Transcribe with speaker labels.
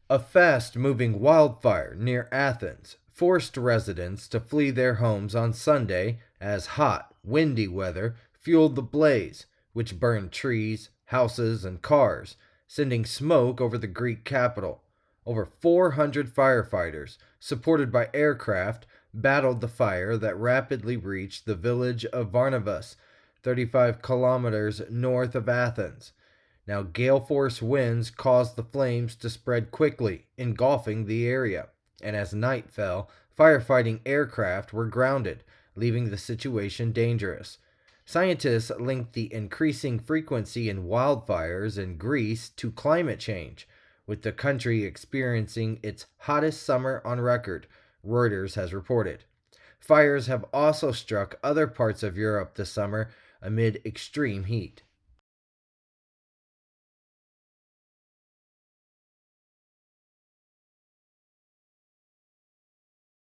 Speaker 1: A fast-moving wildfire near Athens forced residents to flee their homes on Sunday as hot, windy weather fueled the blaze, which burned trees, houses, and cars, sending smoke over the Greek capital. Over 400 firefighters, supported by aircraft, battled the fire that rapidly reached the village of Varnavas, 35 kilometers north of Athens. Now, gale-force winds caused the flames to spread quickly, engulfing the area. And as night fell, firefighting aircraft were grounded, leaving the situation dangerous. Scientists linked the increasing frequency in wildfires in Greece to climate change, with the country experiencing its hottest summer on record, Reuters has reported. Fires have also struck other parts of Europe this summer amid extreme heat.